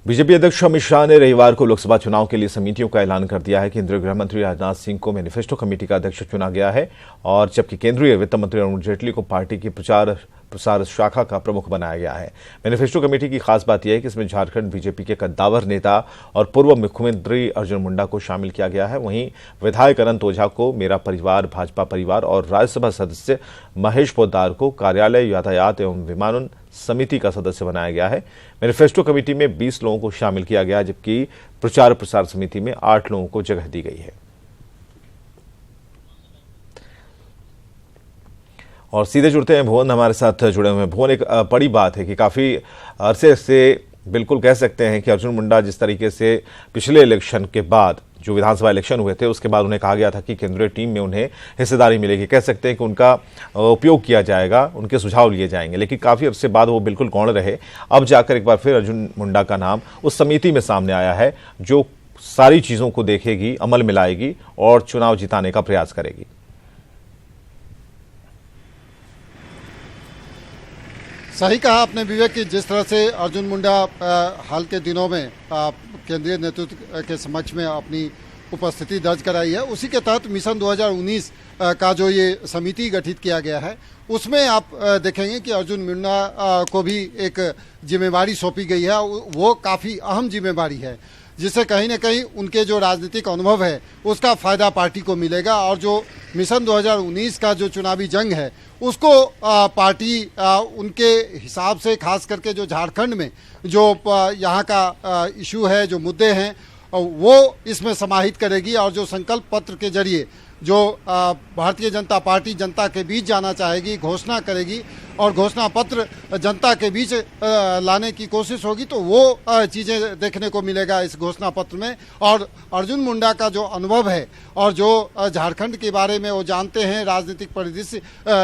BJP अध्यक्ष अमित शाह ने रविवार को लोकसभा चुनाव के लिए समितियों का ऐलान कर दिया है। केंद्रीय गृह मंत्री राजनाथ सिंह को मैनिफेस्टो कमेटी का अध्यक्ष चुना गया है और जबकि केंद्रीय वित्त मंत्री अरुण जेटली को पार्टी की प्रसार शाखा का प्रमुख बनाया गया है। मैनिफेस्टो कमेटी की खास बात यह है कि इसमें झारखंड बीजेपी के कद्दावर नेता और पूर्व मुख्यमंत्री अर्जुन मुंडा को शामिल किया गया है। वहीं विधायक अनंत ओझा को मेरा परिवार भाजपा परिवार और राज्यसभा सदस्य महेश पोद्दार को कार्यालय यातायात एवं विमानन समिति का सदस्य बनाया गया है। मैनिफेस्टो कमेटी में 20 लोगों को शामिल किया गया जबकि प्रचार प्रसार समिति में 8 लोगों को जगह दी गई है। और सीधे जुड़ते हैं, भुवन हमारे साथ जुड़े हुए हैं। भुवन, एक बड़ी बात है कि काफी अरसे से बिल्कुल कह सकते हैं कि अर्जुन मुंडा जिस तरीके से पिछले इलेक्शन के बाद जो विधानसभा इलेक्शन हुए थे उसके बाद उन्हें कहा गया था कि केंद्रीय टीम में उन्हें हिस्सेदारी मिलेगी, कह सकते हैं कि उनका उपयोग किया जाएगा, उनके सुझाव लिए जाएंगे, लेकिन काफी अरसे बाद वो बिल्कुल गौण रहे। अब जाकर एक बार फिर अर्जुन मुंडा का नाम उस समिति में सामने आया है जो सारी चीजों को देखेगी, अमल में लाएगी और चुनाव जिताने का प्रयास करेगी। सही कहा आपने विवेक कि जिस तरह से अर्जुन मुंडा हाल के दिनों में केंद्रीय नेतृत्व के समक्ष में अपनी उपस्थिति दर्ज कराई है, उसी के तहत मिशन 2019 का जो ये समिति गठित किया गया है उसमें आप देखेंगे कि अर्जुन मुंडा को भी एक जिम्मेवारी सौंपी गई है। वो काफ़ी अहम जिम्मेवारी है जिससे कहीं ना कहीं उनके जो राजनीतिक अनुभव है उसका फायदा पार्टी को मिलेगा और जो मिशन 2019 का जो चुनावी जंग है उसको पार्टी उनके हिसाब से खास करके जो झारखंड में जो यहाँ का इशू है, जो मुद्दे हैं वो इसमें समाहित करेगी और जो संकल्प पत्र के जरिए जो भारतीय जनता पार्टी जनता के बीच जाना चाहेगी, घोषणा करेगी और घोषणा पत्र जनता के बीच लाने की कोशिश होगी, तो वो चीज़ें देखने को मिलेगा इस घोषणा पत्र में। और अर्जुन मुंडा का जो अनुभव है और जो झारखंड के बारे में वो जानते हैं, राजनीतिक परिदृश्य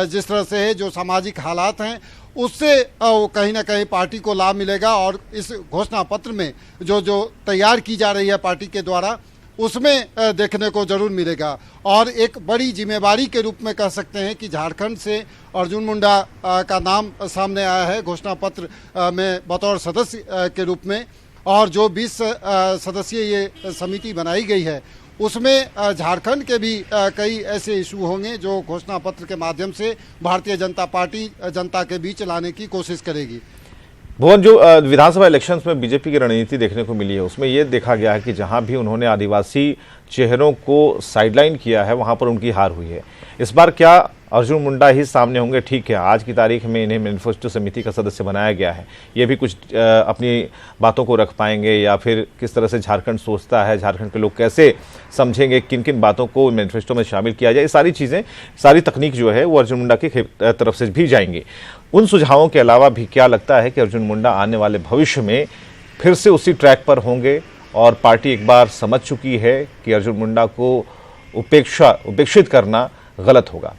जिस तरह से है, जो सामाजिक हालात हैं, उससे वो कहीं ना कहीं पार्टी को लाभ मिलेगा। और इस घोषणा पत्र में जो तैयार की जा रही है पार्टी के द्वारा उसमें देखने को जरूर मिलेगा। और एक बड़ी जिम्मेवारी के रूप में कह सकते हैं कि झारखंड से अर्जुन मुंडा का नाम सामने आया है घोषणा पत्र में बतौर सदस्य के रूप में। और जो 20 सदस्यीय ये समिति बनाई गई है उसमें झारखंड के भी कई ऐसे इशू होंगे जो घोषणा पत्र के माध्यम से भारतीय जनता पार्टी जनता के बीच लाने की कोशिश करेगी। भुवन, जो विधानसभा इलेक्शंस में बीजेपी की रणनीति देखने को मिली है उसमें यह देखा गया है कि जहां भी उन्होंने आदिवासी चेहरों को साइडलाइन किया है वहां पर उनकी हार हुई है। इस बार क्या अर्जुन मुंडा ही सामने होंगे? ठीक है, आज की तारीख में इन्हें मैनिफेस्टो समिति का सदस्य बनाया गया है, ये भी कुछ अपनी बातों को रख पाएंगे या फिर किस तरह से झारखंड सोचता है, झारखंड के लोग कैसे समझेंगे, किन किन बातों को मैनिफेस्टो में शामिल किया जाए, ये सारी चीज़ें, सारी तकनीक जो है वो अर्जुन मुंडा की तरफ से भी जाएंगी। उन सुझावों के अलावा भी क्या लगता है कि अर्जुन मुंडा आने वाले भविष्य में फिर से उसी ट्रैक पर होंगे और पार्टी एक बार समझ चुकी है कि अर्जुन मुंडा को उपेक्षित करना गलत होगा?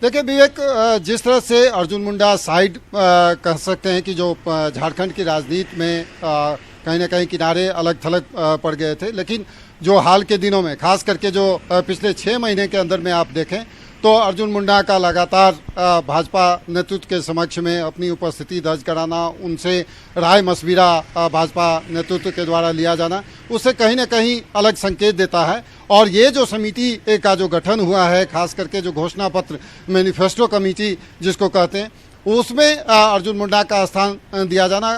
देखिए विवेक, जिस तरह से अर्जुन मुंडा साइड कह सकते हैं कि जो झारखंड की राजनीति में कहीं ना कहीं किनारे अलग थलग पड़ गए थे, लेकिन जो हाल के दिनों में खास करके जो पिछले 6 महीने के अंदर में आप देखें तो अर्जुन मुंडा का लगातार भाजपा नेतृत्व के समक्ष में अपनी उपस्थिति दर्ज कराना, उनसे राय मशविरा भाजपा नेतृत्व के द्वारा लिया जाना, उससे कहीं ना कहीं अलग संकेत देता है। और ये जो समिति का जो गठन हुआ है, खास करके जो घोषणा पत्र मैनिफेस्टो कमेटी जिसको कहते हैं, उसमें अर्जुन मुंडा का स्थान दिया जाना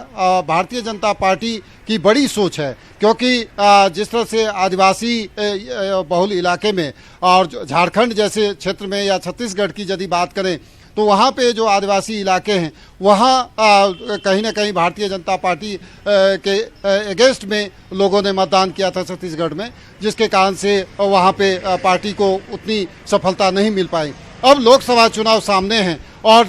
भारतीय जनता पार्टी की बड़ी सोच है। क्योंकि जिस तरह से आदिवासी बहुल इलाके में और झारखंड जैसे क्षेत्र में या छत्तीसगढ़ की यदि बात करें तो वहाँ पे जो आदिवासी इलाके हैं वहाँ कहीं ना कहीं भारतीय जनता पार्टी के अगेंस्ट में लोगों ने मतदान किया था छत्तीसगढ़ में, जिसके कारण से वहाँ पे पार्टी को उतनी सफलता नहीं मिल पाई। अब लोकसभा चुनाव सामने हैं और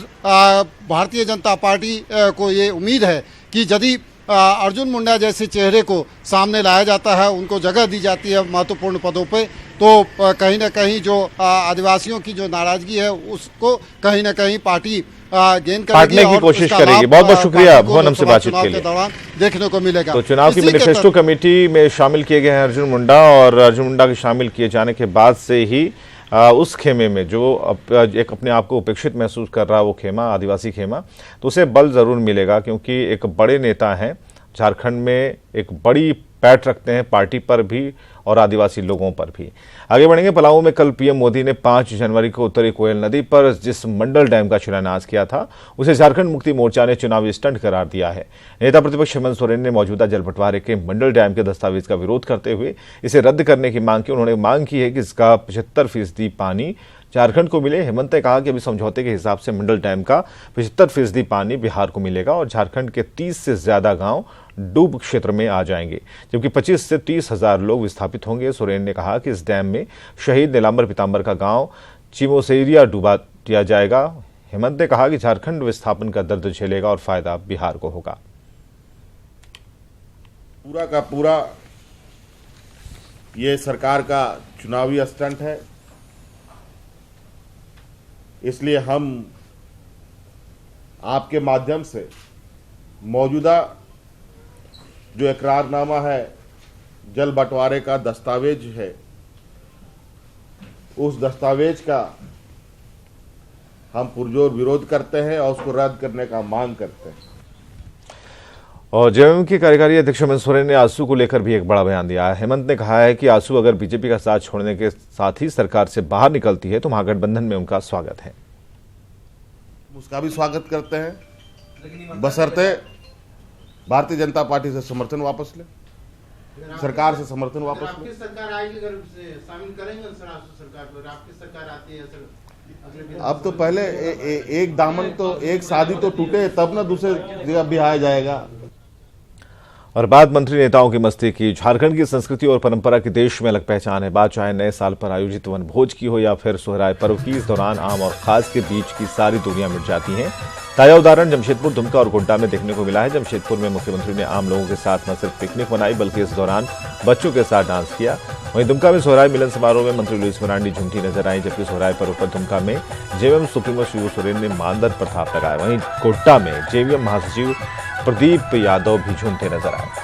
भारतीय जनता पार्टी को ये उम्मीद है कि यदि अर्जुन मुंडा जैसे चेहरे को सामने लाया जाता है, उनको जगह दी जाती है महत्वपूर्ण पदों पे, तो कहीं ना कहीं जो आदिवासियों की जो नाराजगी है उसको कहीं ना कहीं पार्टी गेन करेगी की कोशिश करेगी। बहुत बहुत शुक्रिया भुवन, हमसे बातचीत के लिए। दौरान देखने को मिलेगा। तो चुनाव की मैनिफेस्टो कमेटी में शामिल किए गए हैं अर्जुन मुंडा और अर्जुन मुंडा के शामिल किए जाने के बाद से ही उस खेमे में जो एक अपने आप को उपेक्षित महसूस कर रहा वो खेमा, आदिवासी खेमा, तो उसे बल जरूर मिलेगा, क्योंकि एक बड़े नेता हैं झारखंड में, एक बड़ी पैठ रखते हैं पार्टी पर भी और आदिवासी लोगों पर भी। आगे बढ़ेंगे। पलामू में कल पीएम मोदी ने 5 जनवरी को उत्तरी कोयल नदी पर जिस मंडल डैम का शिलान्यास किया था, उसे झारखंड मुक्ति मोर्चा ने चुनावी स्टंट करार दिया है। नेता प्रतिपक्ष हेमंत सोरेन ने मौजूदा जल बंटवारे के मंडल डैम के दस्तावेज का विरोध करते हुए इसे रद्द करने की मांग की। उन्होंने मांग की है कि इसका 75% पानी झारखंड को मिले। हेमंत ने कहा कि अभी समझौते के हिसाब से मंडल डैम का 75% पानी बिहार को मिलेगा और झारखंड के 30 से ज्यादा गांव डूब क्षेत्र में आ जाएंगे, जबकि 25 से 30 हजार लोग विस्थापित होंगे। सोरेन ने कहा कि इस डैम में शहीद नीलांबर पीतांबर का गांव चिमोसेरिया डुबा दिया जाएगा। हेमंत ने कहा कि झारखंड विस्थापन का दर्द झेलेगा और फायदा बिहार को होगा। पूरा का पूरा ये सरकार का चुनावी स्टंट है, इसलिए हम आपके माध्यम से मौजूदा जो इकरारनामा है, जल बंटवारे का दस्तावेज है, उस दस्तावेज का हम पुरजोर विरोध करते हैं और उसको रद्द करने का मांग करते हैं। और जेएमएम के कार्यकारी अध्यक्ष हेमंत सोरेन ने आजसू को लेकर भी एक बड़ा बयान दिया है। हेमंत ने कहा है कि आजसू अगर बीजेपी का साथ छोड़ने के साथ ही सरकार से बाहर निकलती है तो महागठबंधन में उनका स्वागत है। उसका भी स्वागत करते हैं, बशर्ते भारतीय जनता पार्टी से समर्थन वापस ले, सरकार से समर्थन वापस ले। आपकी सरकार आएगी, अगर शामिल करेंगे सर आजसू सरकार पर, आपकी सरकार आती है सर। अब तो पहले एक दामन तो एक शादी तो टूटे तब ना दूसरे जगह बिहाया जाएगा। और बात मंत्री नेताओं की मस्ती की। झारखंड की संस्कृति और परंपरा की देश में अलग पहचान है। बात चाहे नए साल पर आयोजित वनभोज की हो या फिर सोहराय पर्व की, इस दौरान आम और खास के बीच की सारी दूरियां मिट जाती हैं। ताजा उदाहरण जमशेदपुर, दुमका और गोड्डा में देखने को मिला है। जमशेदपुर में मुख्यमंत्री ने आम लोगों के साथ न सिर्फ पिकनिक मनाई बल्कि इस दौरान बच्चों के साथ डांस किया। वहीं दुमका में सोहराय मिलन समारोह में मंत्री लुईस मरांडी झूमती नजर आई, जबकि सोहराय पर्व पर दुमका में जेएमएम सुप्रीमो शिबू सोरेन ने मानदर प्रताप लगाया। वहीं गोड्डा में जेवीएम महासचिव प्रदीप यादव भी झूमते नजर आए।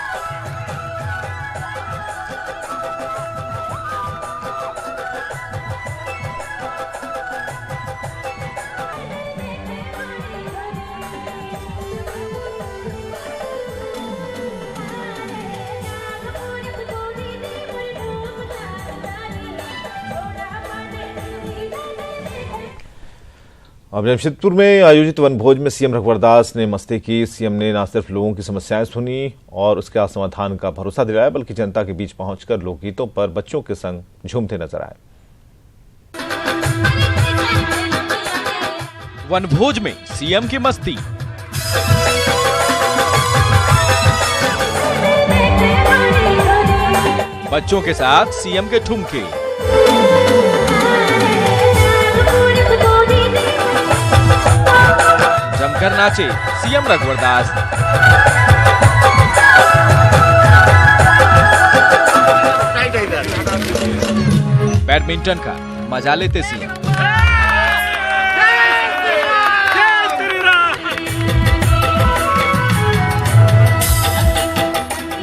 अब जमशेदपुर में आयोजित वनभोज में सीएम रघुवर दास ने मस्ती की। सीएम ने न सिर्फ लोगों की समस्याएं सुनी और उसके समाधान का भरोसा दिलाया, बल्कि जनता के बीच पहुंचकर लोकगीतों पर बच्चों के संग झूमते नजर आए। वनभोज में सीएम की मस्ती। बच्चों के साथ सीएम के ठुमके। जमकर नाचे सीएम रघुवर दास। बैडमिंटन का मजा लेते सीएम।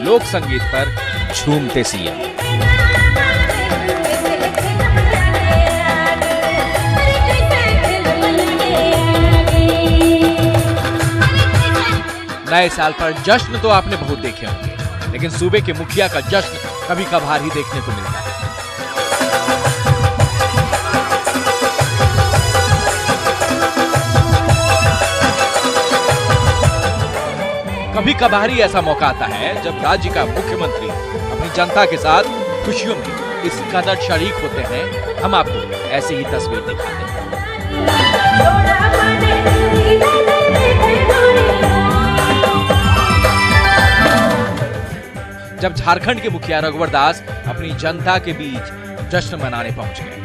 लोक संगीत पर झूमते सीएम। नए साल पर जश्न तो आपने बहुत देखे होंगे, लेकिन सूबे के मुखिया का जश्न कभी कभार ही देखने को मिलता है। कभी कभार ही ऐसा मौका आता है जब राज्य का मुख्यमंत्री अपनी जनता के साथ खुशियों में इस कदर शरीक होते हैं। हम आपको ऐसी ही तस्वीर दिखाते हैं। जब झारखंड के मुखिया रघुवर दास अपनी जनता के बीच जश्न मनाने पहुंच गए।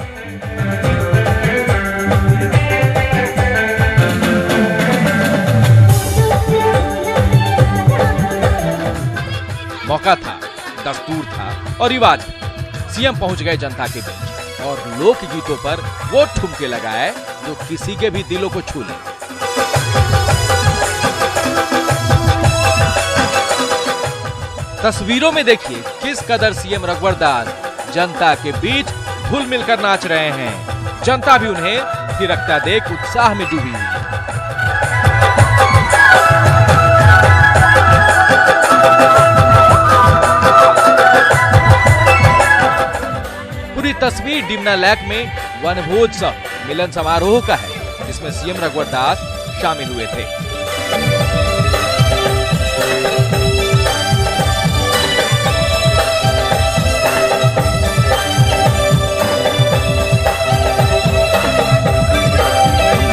मौका था, दस्तूर था और रिवाज। सीएम पहुंच गए जनता के बीच और लोक गीतों पर वो ठुमके लगाए जो किसी के भी दिलों को छू ले। तस्वीरों में देखिए किस कदर सीएम रघुवर दास जनता के बीच घुल मिलकर नाच रहे हैं। जनता भी उन्हें थिरकता देख उत्साह में डूबी हुई है। पूरी तस्वीर डिमना लेक में वनभोज मिलन समारोह का है, जिसमें सीएम रघुवर दास शामिल हुए थे।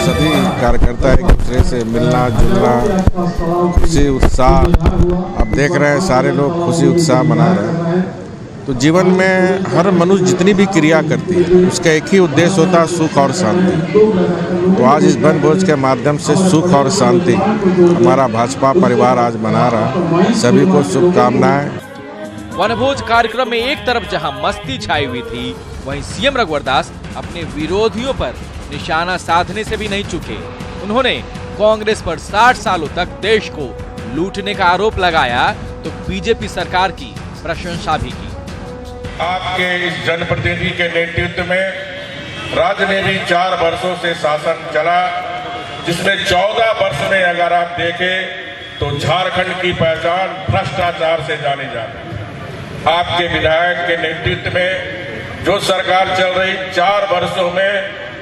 सभी कार्यकर्ता एक दूसरे से मिलना जुलना, खुशी उत्साह, अब देख रहे हैं सारे लोग खुशी उत्साह मना रहे हैं। तो जीवन में हर मनुष्य जितनी भी क्रिया करती है उसका एक ही उद्देश्य होता है, सुख और शांति। तो आज इस वनभोज के माध्यम से सुख और शांति हमारा भाजपा परिवार आज मना रहा। सभी को शुभकामनाएं। वनभोज कार्यक्रम में एक तरफ जहां मस्ती छाई हुई थी, वहीं सीएम रघुवर दास अपने विरोधियों पर निशाना साधने से भी नहीं चूके। उन्होंने कांग्रेस पर 60 सालों तक देश को लूटने का आरोप लगाया तो बीजेपी सरकार की प्रशंसा भी की। आपके इस जनप्रतिनिधि के नेतृत्व में राज्य में भी 4 वर्षों से शासन चला, जिसमें 14 वर्ष में अगर आप देखें तो झारखंड की पहचान भ्रष्टाचार से जानी जाती है। आपके विधायक के नेतृत्व में जो सरकार चल रही, 4 वर्षों में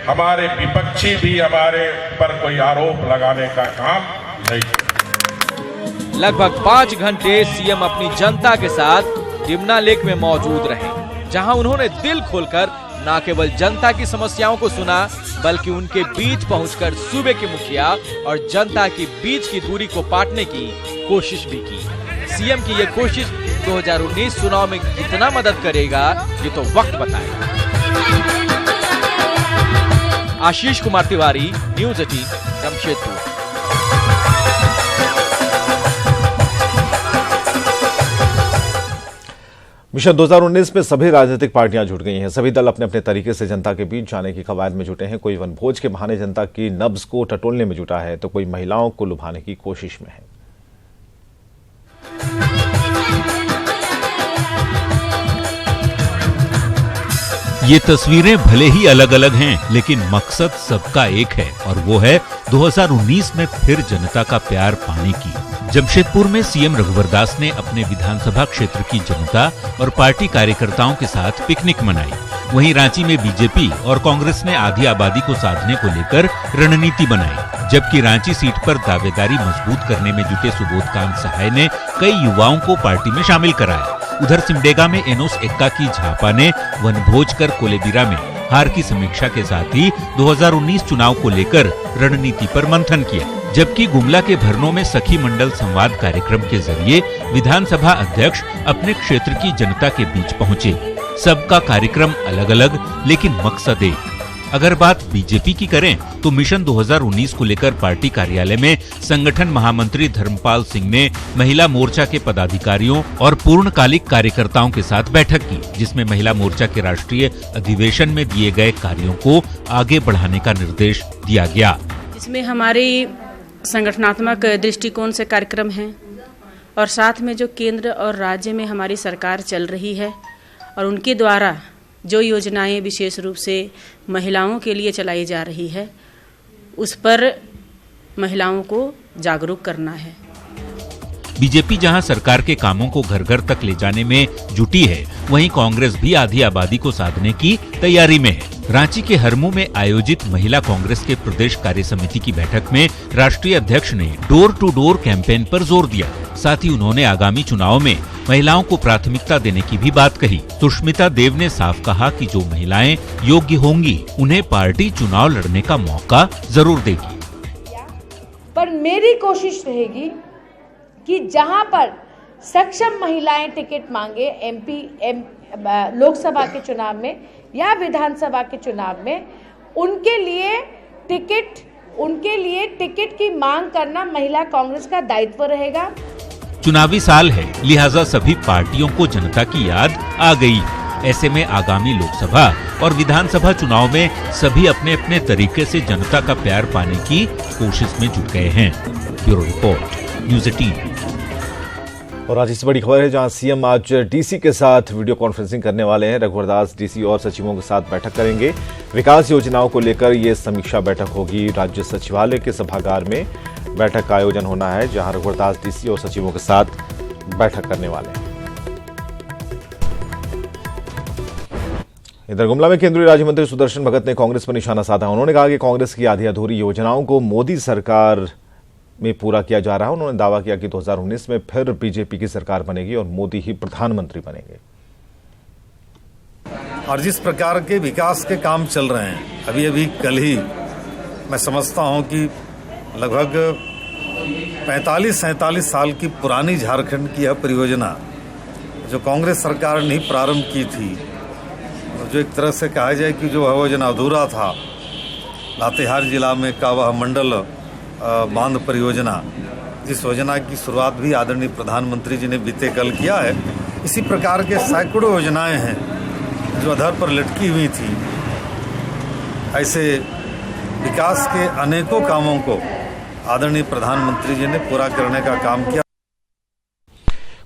हमारे विपक्षी भी हमारे पर कोई आरोप लगाने का काम नहीं किया। लगभग 5 घंटे सीएम अपनी जनता के साथ डिमना लेक में मौजूद रहे, जहां उन्होंने दिल खोलकर न केवल जनता की समस्याओं को सुना, बल्कि उनके बीच पहुंचकर सूबे के मुखिया और जनता के बीच की दूरी को पाटने की कोशिश भी की। सीएम की ये कोशिश 2019 चुनाव में कितना मदद करेगा, ये तो वक्त बताएगा। आशीष कुमार तिवारी, न्यूज़ 18, जमशेदपुर। मिशन 2019 में सभी राजनीतिक पार्टियां जुट गई हैं। सभी दल अपने अपने तरीके से जनता के बीच जाने की कवायद में जुटे हैं। कोई वनभोज के बहाने जनता की नब्ज को टटोलने में जुटा है, तो कोई महिलाओं को लुभाने की कोशिश में है। ये तस्वीरें भले ही अलग अलग हैं, लेकिन मकसद सबका एक है, और वो है 2019 में फिर जनता का प्यार पाने की। जमशेदपुर में सीएम रघुवर दास ने अपने विधानसभा क्षेत्र की जनता और पार्टी कार्यकर्ताओं के साथ पिकनिक मनाई। वहीं रांची में बीजेपी और कांग्रेस ने आधी आबादी को साधने को लेकर रणनीति बनाई, जबकि रांची सीट पर दावेदारी मजबूत करने में जुटे सुबोधकांत सहाय ने कई युवाओं को पार्टी में शामिल कराया। उधर सिमडेगा में एनोस एक्का की झापा ने वनभोज कर कोलेबिरा में हार की समीक्षा के साथ ही 2019 चुनाव को लेकर रणनीति पर मंथन किया, जबकि गुमला के भरनों में सखी मंडल संवाद कार्यक्रम के जरिए विधानसभा अध्यक्ष अपने क्षेत्र की जनता के बीच पहुंचे। सबका कार्यक्रम अलग अलग, लेकिन मकसद एक। अगर बात बीजेपी की करें तो मिशन 2019 को लेकर पार्टी कार्यालय में संगठन महामंत्री धर्मपाल सिंह ने महिला मोर्चा के पदाधिकारियों और पूर्णकालिक कार्यकर्ताओं के साथ बैठक की, जिसमें महिला मोर्चा के राष्ट्रीय अधिवेशन में दिए गए कार्यों को आगे बढ़ाने का निर्देश दिया गया। इसमें हमारी संगठनात्मक दृष्टिकोण से कार्यक्रम हैं और साथ में जो केंद्र और राज्य में हमारी सरकार चल रही है और उनके द्वारा जो योजनाएं विशेष रूप से महिलाओं के लिए चलाई जा रही है, उस पर महिलाओं को जागरूक करना है। बीजेपी जहां सरकार के कामों को घर घर तक ले जाने में जुटी है, वहीं कांग्रेस भी आधी आबादी को साधने की तैयारी में है। रांची के हरमू में आयोजित महिला कांग्रेस के प्रदेश कार्य समिति की बैठक में राष्ट्रीय अध्यक्ष ने डोर टू डोर कैंपेन पर जोर दिया। साथ ही उन्होंने आगामी चुनाव में महिलाओं को प्राथमिकता देने की भी बात कही। सुष्मिता देव ने साफ कहा कि जो महिलाएं योग्य होंगी, उन्हें पार्टी चुनाव लड़ने का मौका जरूर देगी। पर मेरी कोशिश रहेगी कि जहां पर सक्षम महिलाएं टिकट मांगे, लोकसभा के चुनाव में या विधानसभा के चुनाव में, उनके लिए टिकट की मांग करना महिला कांग्रेस का दायित्व रहेगा। चुनावी साल है, लिहाजा सभी पार्टियों को जनता की याद आ गई। ऐसे में आगामी लोकसभा और विधानसभा चुनाव में सभी अपने अपने तरीके से जनता का प्यार पाने की कोशिश में जुट गए हैं। Bureau report, news 18। और आज इस बड़ी खबर है जहां सीएम आज डीसी के साथ वीडियो कॉन्फ्रेंसिंग करने वाले हैं। रघुवर दास डीसी और सचिवों के साथ बैठक करेंगे। विकास योजनाओं को लेकर ये समीक्षा बैठक होगी। राज्य सचिवालय के सभागार में बैठक का आयोजन होना है, जहां रघुवर दास डीसी और सचिवों के साथ बैठक करने वाले हैं। इधर गुमला में केंद्रीय राज्य मंत्री सुदर्शन भगत ने कांग्रेस पर निशाना साधा। उन्होंने कहा कि कांग्रेस की आधी अधूरी योजनाओं को मोदी सरकार में पूरा किया जा रहा है। उन्होंने दावा किया कि 2019 में फिर बीजेपी की सरकार बनेगी और मोदी ही प्रधानमंत्री बनेंगे। और जिस प्रकार के विकास के काम चल रहे हैं, अभी कल ही मैं समझता हूं कि लगभग 45-47 साल की पुरानी झारखंड की यह परियोजना जो कांग्रेस सरकार ने प्रारंभ की थी, जो एक तरह से कहा जाए कि जो योजना अधूरा था, लातेहार जिला में का वह मंडल बांध परियोजना, जिस योजना की शुरुआत भी आदरणीय प्रधानमंत्री जी ने बीते कल किया है, इसी प्रकार के सैकड़ों योजनाएं हैं जो अधर पर लटकी हुई थी। ऐसे विकास के अनेकों कामों को आदरणीय प्रधानमंत्री जी ने पूरा करने का काम किया।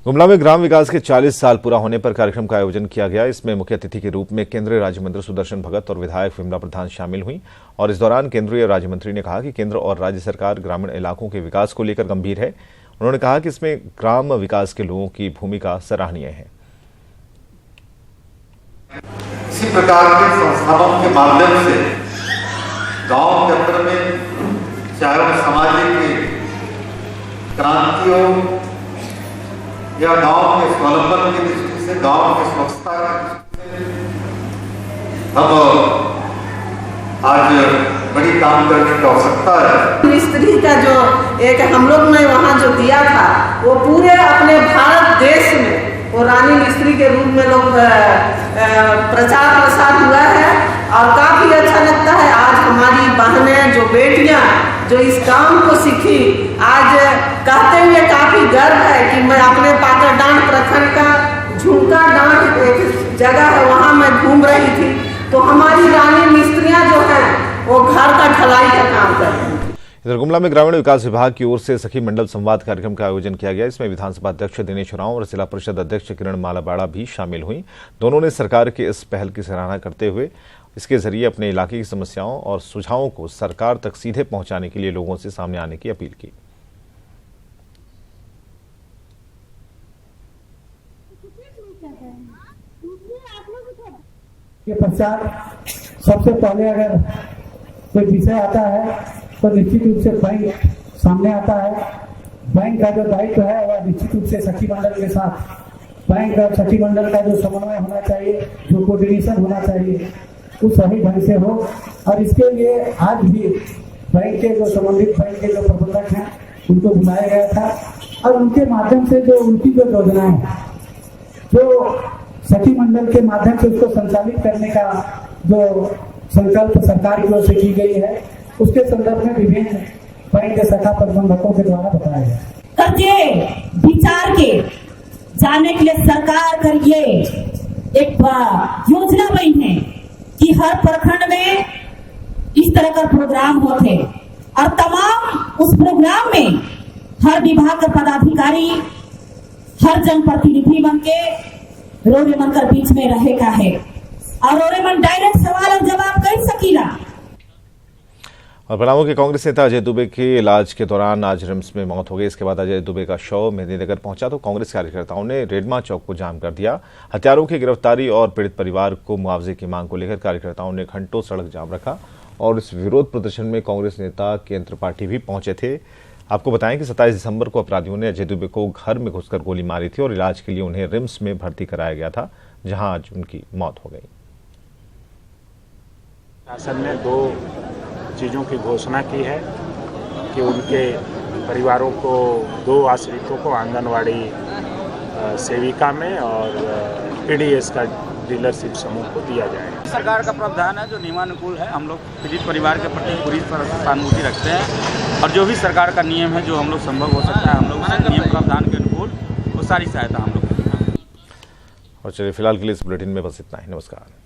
गुमला में ग्राम विकास के 40 साल पूरा होने पर कार्यक्रम का आयोजन किया गया। इसमें मुख्य अतिथि के रूप में केंद्रीय राज्य मंत्री सुदर्शन भगत और विधायक विमला प्रधान शामिल हुई। और इस दौरान केंद्रीय राज्य मंत्री ने कहा कि केंद्र और राज्य सरकार ग्रामीण इलाकों के विकास को लेकर गंभीर है। उन्होंने कहा कि इसमें ग्राम विकास के लोगों की भूमिका सराहनीय है। इसी प्रकार के संस्थानों के माध्यम से गांव के अंदर में चाहे वो सामाजिक क्रांति हो या गांव के स्वावलंबन की दृष्टि से, गांव के स्वच्छता की दृष्टि से हम आज बड़ी काम करने की आवश्यकता है। स्त्री का जो एक हम लोग ने वहाँ जो दिया था, वो पूरे अपने भारत देश में वो रानी मिस्त्री के रूप में लोग प्रचार प्रसार हुआ है और काफी अच्छा लगता है। आज हमारी बहनें जो बेटियां जो इस काम को सीखी, आज कहते हुए काफी गर्व है कि मैं अपने पाकरडांड प्रखंड का झुमका डांड एक जगह है, वहाँ मैं घूम रही थी तो हमारी रानी मिस्त्रियां जो हैं वो घर का ढलाई का काम कर रही हैं। इधर गुमला में ग्रामीण विकास विभाग की ओर से सखी मंडल संवाद कार्यक्रम का आयोजन किया गया। इसमें विधानसभा अध्यक्ष दिनेश उरांव और जिला परिषद अध्यक्ष किरण मालाबाड़ा भी शामिल हुई। दोनों ने सरकार के इस पहल की सराहना करते हुए इसके जरिए अपने इलाके की समस्याओं और सुझावों को सरकार तक सीधे पहुंचाने के लिए लोगों से सामने आने की अपील की। ये पश्चात सबसे पहले अगर कोई विषय आता है तो निश्चित रूप से बैंक सामने आता है। बैंक का जो दायित्व है वह निश्चित रूप से सखी मंडल के साथ बैंक और सखी मंडल का जो समन्वय होना चाहिए, जो कोऑर्डिनेशन होना चाहिए, वो सही ढंग से हो। और इसके लिए आज भी बैंक के जो संबंधित बैंक के जो प्रबंधक हैं उनको बुलाया गया था और उनके माध्यम से जो उनकी जो योजनाएं जो सखी मंडल के माध्यम से उसको संचालित करने का जो संकल्प सरकार की ओर से की गई है, उसके संदर्भ में विभिन्न बैंक के शाखा प्रबंधकों के द्वारा बताया गया। करके विचार के जाने के लिए सरकार कर ये एक योजना बनी है कि हर प्रखंड में इस तरह का प्रोग्राम होते और तमाम उस प्रोग्राम में हर विभाग का पदाधिकारी, हर जनप्रतिनिधि बन के रोरेमन कर बीच में रहेगा है और रोरेमन डायरेक्ट सवाल और जवाब कर सकीला। और पलामू के कांग्रेस नेता अजय दुबे के इलाज के दौरान आज रिम्स में मौत हो गई। इसके बाद अजय दुबे का शव मेदिनीनगर पहुंचा तो कांग्रेस कार्यकर्ताओं ने रेडमा चौक को जाम कर दिया। हत्यारों की गिरफ्तारी और पीड़ित परिवार को मुआवजे की मांग को लेकर कार्यकर्ताओं ने घंटों सड़क जाम रखा और इस विरोध प्रदर्शन में कांग्रेस नेता केंद्र त्रिपाठी भी पहुंचे थे। आपको बताएं कि 27 दिसंबर को अपराधियों ने अजय दुबे को घर में घुसकर गोली मारी थी और इलाज के लिए उन्हें रिम्स में भर्ती कराया गया था, जहां आज उनकी मौत हो गई। शासन ने 2 चीज़ों की घोषणा की है कि उनके परिवारों को 2 आश्रितों को आंगनवाड़ी सेविका में और पीडीएस का डीलरशिप समूह को दिया जाएगा। सरकार का प्रावधान है जो नियमानुकूल है। हम लोग पीड़ित परिवार के प्रति पूरी सहानुभूति रखते हैं और जो भी सरकार का नियम है, जो हम लोग संभव हो सकता है, हम लोग उस नियम प्रावधान के अनुकूल वो सारी सहायता हम लोग। और चलिए फिलहाल के लिए इस बुलेटिन में बस इतना ही। नमस्कार।